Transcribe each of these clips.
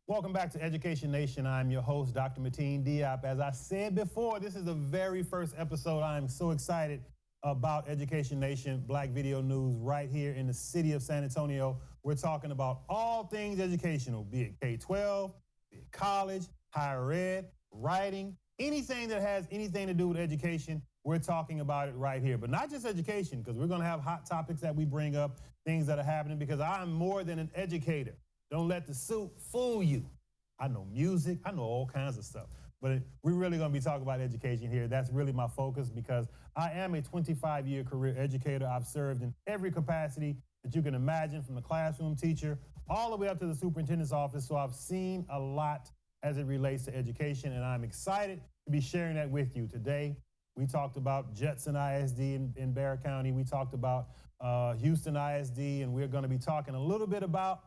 Welcome back to Education Nation. I'm your host, Dr. Mateen Diop. As I said before, this is the very first episode. I'm so excited about Education Nation, Black Video News, right here in the city of San Antonio. We're talking about all things educational, be it K-12, be it college, higher ed, writing, anything that has anything to do with education. We're talking about it right here. But not just education, because we're going to have hot topics that we bring up, things that are happening, because I'm more than an educator. Don't let the suit fool you. I know music, I know all kinds of stuff, but we're really going to be talking about education here. That's really my focus because I am a 25-year career educator. I've served in every capacity that you can imagine, from the classroom teacher all the way up to the superintendent's office. So I've seen a lot as it relates to education, and I'm excited to be sharing that with you today. We talked about Judson ISD in Bexar County. We talked about Houston ISD, and we're going to be talking a little bit about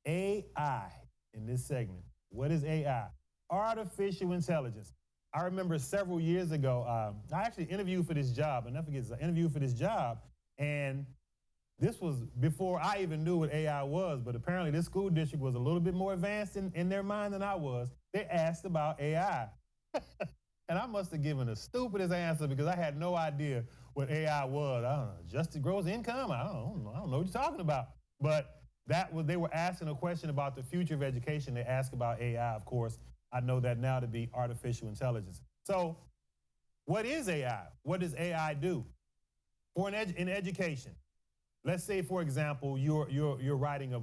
AI in this segment. What is AI? Artificial intelligence. I remember several years ago, I actually interviewed for this job. I never forget this. I interviewed for this job, and this was before I even knew what AI was, but apparently this school district was a little bit more advanced in their mind than I was. They asked about AI. And I must have given the stupidest answer because I had no idea what AI was. I don't know, adjusted gross income? I don't know what you're talking about. But they were asking a question about the future of education. They asked about AI, of course. I know that now to be artificial intelligence. So what is AI? What does AI do? In education, let's say, for example, you're writing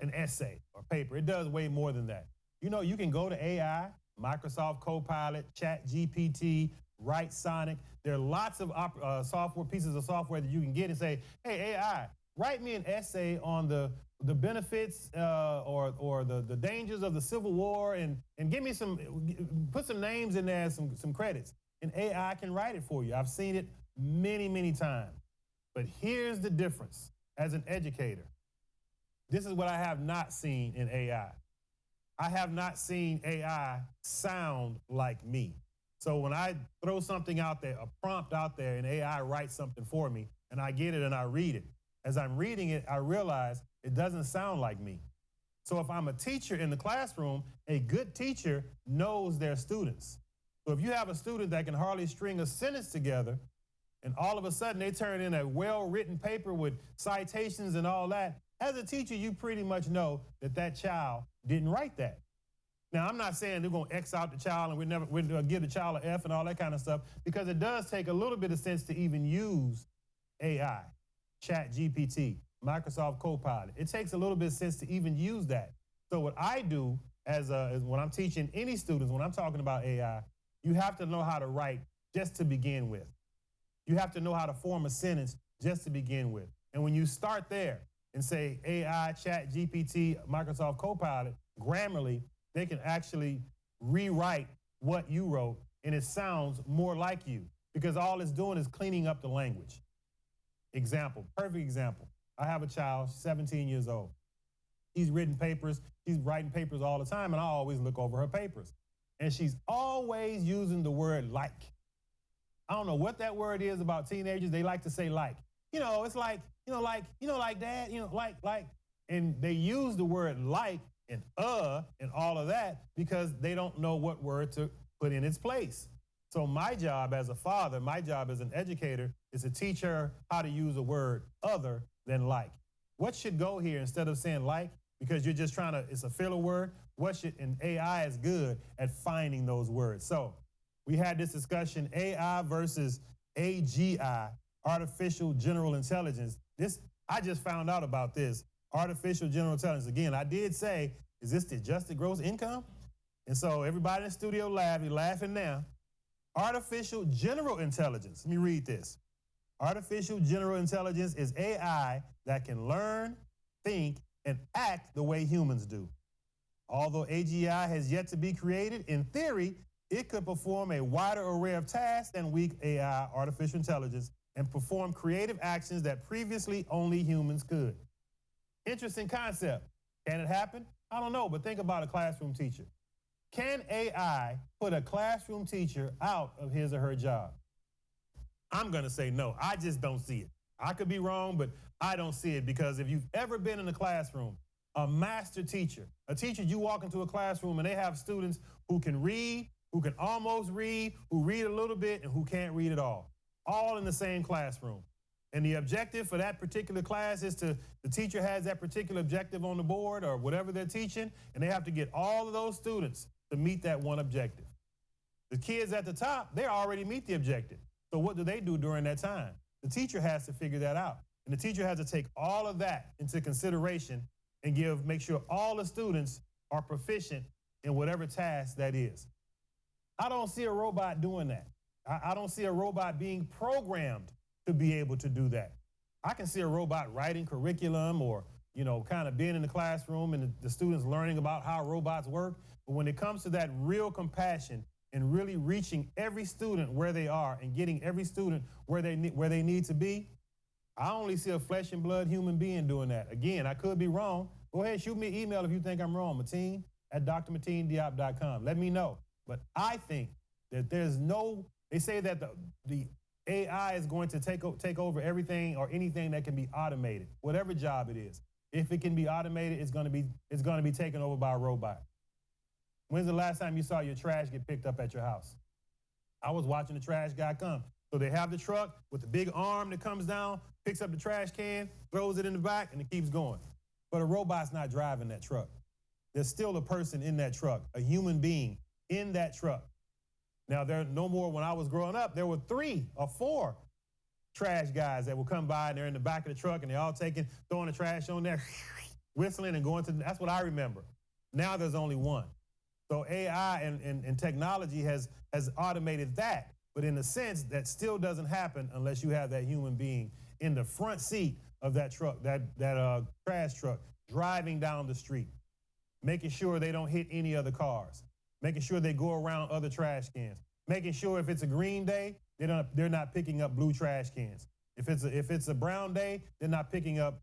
an essay or paper. It does way more than that. You know, you can go to AI, Microsoft Copilot, ChatGPT, Write-Sonic. There are lots of pieces of software that you can get and say, hey, AI, write me an essay on the benefits or the dangers of the Civil War and give me put some names in there, some credits. And AI can write it for you. I've seen it many, many times. But here's the difference as an educator. This is what I have not seen in AI. I have not seen AI sound like me. So when I throw something out there, a prompt out there, and AI writes something for me, and I get it and I read it, as I'm reading it, I realize it doesn't sound like me. So if I'm a teacher in the classroom, a good teacher knows their students. So if you have a student that can hardly string a sentence together, and all of a sudden they turn in a well-written paper with citations and all that, as a teacher, you pretty much know that child didn't write that. Now, I'm not saying they're going to X out the child and we'll give the child an F and all that kind of stuff, because it does take a little bit of sense to even use AI, ChatGPT, Microsoft Copilot. It takes a little bit of sense to even use that. So what I do as when I'm teaching any students, when I'm talking about AI, you have to know how to write just to begin with. You have to know how to form a sentence just to begin with. And when you start there and say AI, ChatGPT, Microsoft Copilot, Grammarly, they can actually rewrite what you wrote, and it sounds more like you, because all it's doing is cleaning up the language. Example, perfect example. I have a child, 17 years old. She's written papers. She's writing papers all the time, and I always look over her papers. And she's always using the word like. I don't know what that word is about teenagers. They like to say like. You know, it's like, like dad, like. And they use the word like and all of that because they don't know what word to put in its place. So my job as a father, my job as an educator is to teach her how to use a word other than like. What should go here instead of saying like, because you're just it's a filler word, and AI is good at finding those words. So we had this discussion, AI versus AGI, artificial general intelligence. I just found out about this, artificial general intelligence. Again, I did say, is this the adjusted gross income? And so everybody in the studio laughed, you're laughing now. Artificial general intelligence, let me read this. Artificial general intelligence is AI that can learn, think, and act the way humans do. Although AGI has yet to be created, in theory, it could perform a wider array of tasks than weak AI, artificial intelligence, and perform creative actions that previously only humans could. Interesting concept. Can it happen? I don't know, but think about a classroom teacher. Can AI put a classroom teacher out of his or her job? I'm going to say no. I just don't see it. I could be wrong, but I don't see it, because if you've ever been in a classroom, a master teacher, a teacher, you walk into a classroom and they have students who can read, who can almost read, who read a little bit, and who can't read at all in the same classroom. And the objective for that particular class is the teacher has that particular objective on the board or whatever they're teaching, and they have to get all of those students to meet that one objective. The kids at the top, they already meet the objective. So what do they do during that time? The teacher has to figure that out. And the teacher has to take all of that into consideration and make sure all the students are proficient in whatever task that is. I don't see a robot doing that. I don't see a robot being programmed to be able to do that. I can see a robot writing curriculum or, kind of being in the classroom and the students learning about how robots work. But when it comes to that real compassion and really reaching every student where they are and getting every student where they need to be, I only see a flesh and blood human being doing that. Again, I could be wrong. Go ahead, shoot me an email if you think I'm wrong, Mateen@drmateendiop.com. Let me know. But I think that they say that the AI is going to take over everything or anything that can be automated, whatever job it is. If it can be automated, it's going to be taken over by a robot. When's the last time you saw your trash get picked up at your house? I was watching the trash guy come. So they have the truck with the big arm that comes down, picks up the trash can, throws it in the back, and it keeps going. But a robot's not driving that truck. There's still a person in that truck, a human being in that truck. Now, there are no more. When I was growing up, there were 3 or 4 trash guys that would come by, and they're in the back of the truck, and they're all throwing the trash on there, whistling and going to, that's what I remember. Now there's only one. So AI and technology has automated that. But in a sense, that still doesn't happen unless you have that human being in the front seat of that truck, that trash truck, driving down the street, making sure they don't hit any other cars, making sure they go around other trash cans, making sure if it's a green day, they're not picking up blue trash cans. If it's a brown day, they're not picking up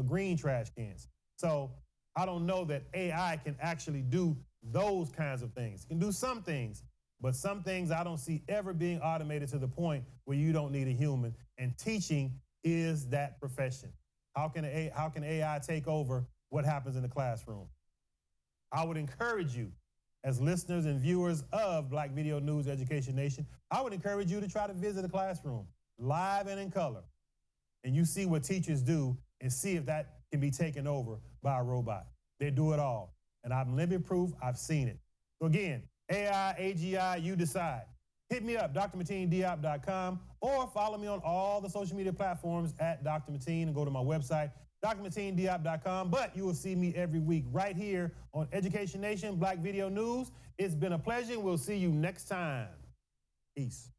green trash cans. So I don't know that AI can actually do those kinds of things. It can do some things, but some things I don't see ever being automated to the point where you don't need a human. And teaching is that profession. How can AI take over what happens in the classroom? I would encourage you, as listeners and viewers of Black Video News Education Nation, I would encourage you to try to visit a classroom, live and in color, and you see what teachers do and see if that can be taken over by a robot. They do it all. And I'm living proof, I've seen it. So again, AI, AGI, you decide. Hit me up, drmateendiop.com, or follow me on all the social media platforms at Dr. Mateen and go to my website, drmateendiop.com. But you will see me every week right here on Education Nation, Black Video News. It's been a pleasure. We'll see you next time. Peace.